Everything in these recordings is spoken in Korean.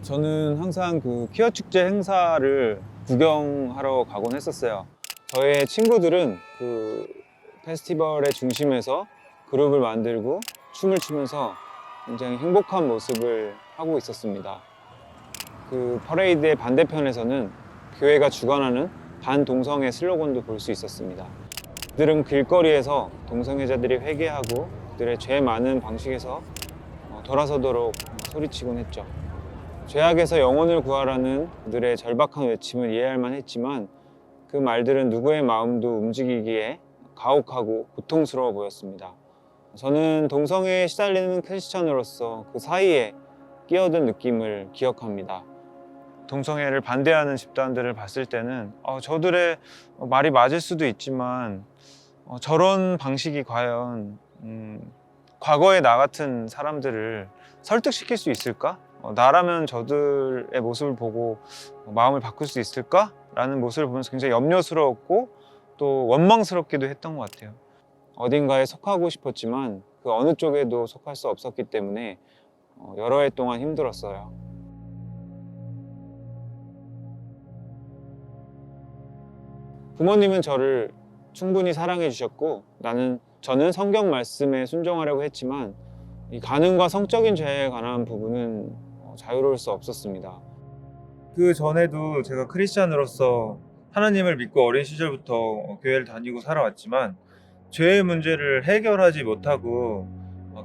저는 항상 그 퀴어 축제 행사를 구경하러 가곤 했었어요. 저의 친구들은 그 페스티벌의 중심에서 그룹을 만들고 춤을 추면서 굉장히 행복한 모습을 하고 있었습니다. 그 퍼레이드의 반대편에서는 교회가 주관하는 반동성애 슬로건도 볼 수 있었습니다. 그들은 길거리에서 동성애자들이 회개하고 그들의 죄 많은 방식에서 돌아서도록 소리치곤 했죠. 죄악에서 영혼을 구하라는 그들의 절박한 외침을 이해할 만했지만 그 말들은 누구의 마음도 움직이기에 가혹하고 고통스러워 보였습니다. 저는 동성애에 시달리는 크리스천으로서 그 사이에 끼어든 느낌을 기억합니다. 동성애를 반대하는 집단들을 봤을 때는 저들의 말이 맞을 수도 있지만 저런 방식이 과연 과거의 나 같은 사람들을 설득시킬 수 있을까? 나라면 저들의 모습을 보고 마음을 바꿀 수 있을까? 라는 모습을 보면서 굉장히 염려스러웠고 또 원망스럽기도 했던 것 같아요. 어딘가에 속하고 싶었지만 그 어느 쪽에도 속할 수 없었기 때문에 여러 해 동안 힘들었어요. 부모님은 저를 충분히 사랑해 주셨고 저는 성경 말씀에 순종하려고 했지만 이 간음과 성적인 죄에 관한 부분은 자유로울 수 없었습니다. 그 전에도 제가 크리스찬으로서 하나님을 믿고 어린 시절부터 교회를 다니고 살아왔지만 죄의 문제를 해결하지 못하고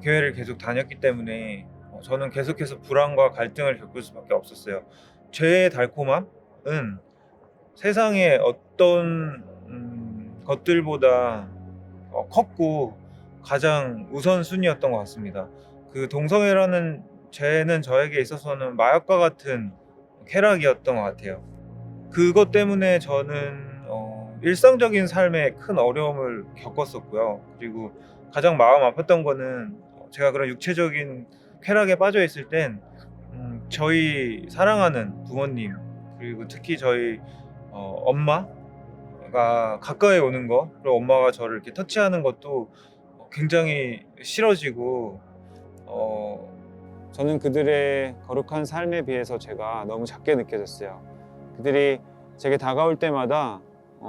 교회를 계속 다녔기 때문에 저는 계속해서 불안과 갈등을 겪을 수밖에 없었어요. 죄의 달콤함은 세상의 어떤 것들보다 컸고 가장 우선순위였던 것 같습니다. 그 동성애라는 죄는 저에게 있어서는 마약과 같은 쾌락이었던 것 같아요. 그것 때문에 저는 일상적인 삶에 큰 어려움을 겪었었고요. 그리고 가장 마음 아팠던 거는 제가 그런 육체적인 쾌락에 빠져 있을 땐 저희 사랑하는 부모님 그리고 특히 저희 엄마가 가까이 오는 거, 그리고 엄마가 저를 이렇게 터치하는 것도 굉장히 싫어지고 저는 그들의 거룩한 삶에 비해서 제가 너무 작게 느껴졌어요. 그들이 제게 다가올 때마다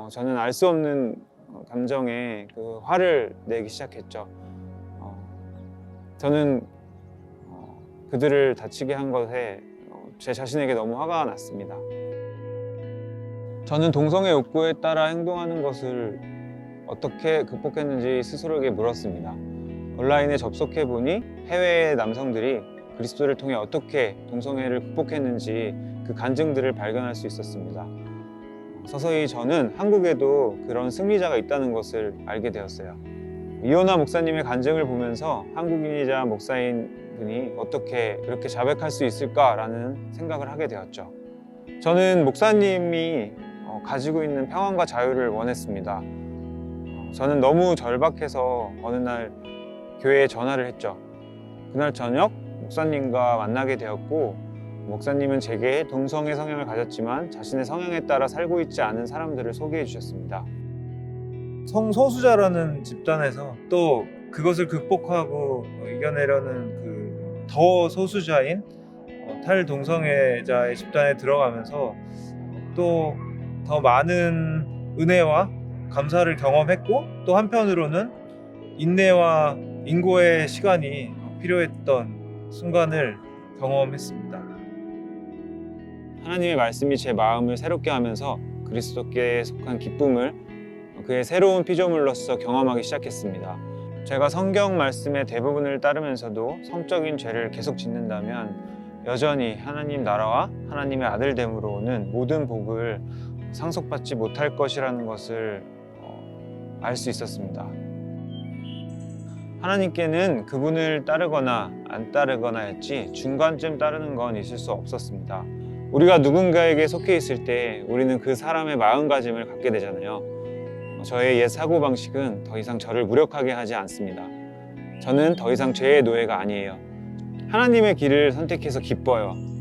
저는 알 수 없는 감정에 그 화를 내기 시작했죠. 저는 그들을 다치게 한 것에 제 자신에게 너무 화가 났습니다. 저는 동성애 욕구에 따라 행동하는 것을 어떻게 극복했는지 스스로에게 물었습니다. 온라인에 접속해보니 해외의 남성들이 그리스도를 통해 어떻게 동성애를 극복했는지 그 간증들을 발견할 수 있었습니다. 서서히 저는 한국에도 그런 승리자가 있다는 것을 알게 되었어요. 이호나 목사님의 간증을 보면서 한국인이자 목사인 분이 어떻게 그렇게 자백할 수 있을까라는 생각을 하게 되었죠. 저는 목사님이 가지고 있는 평안과 자유를 원했습니다. 저는 너무 절박해서 어느 날 교회에 전화를 했죠. 그날 저녁 목사님과 만나게 되었고 목사님은 제게 동성애 성향을 가졌지만 자신의 성향에 따라 살고 있지 않은 사람들을 소개해 주셨습니다. 성소수자라는 집단에서 또 그것을 극복하고 이겨내려는 그 더 소수자인 탈동성애자의 집단에 들어가면서 또 더 많은 은혜와 감사를 경험했고 또 한편으로는 인내와 인고의 시간이 필요했던 순간을 경험했습니다. 하나님의 말씀이 제 마음을 새롭게 하면서 그리스도께 속한 기쁨을 그의 새로운 피조물로서 경험하기 시작했습니다. 제가 성경 말씀의 대부분을 따르면서도 성적인 죄를 계속 짓는다면 여전히 하나님 나라와 하나님의 아들됨으로 오는 모든 복을 상속받지 못할 것이라는 것을 알 수 있었습니다. 하나님께는 그분을 따르거나 안 따르거나였지 중간쯤 따르는 건 있을 수 없었습니다. 우리가 누군가에게 속해 있을 때 우리는 그 사람의 마음가짐을 갖게 되잖아요. 저의 옛 사고방식은 더 이상 저를 무력하게 하지 않습니다. 저는 더 이상 죄의 노예가 아니에요. 하나님의 길을 선택해서 기뻐요.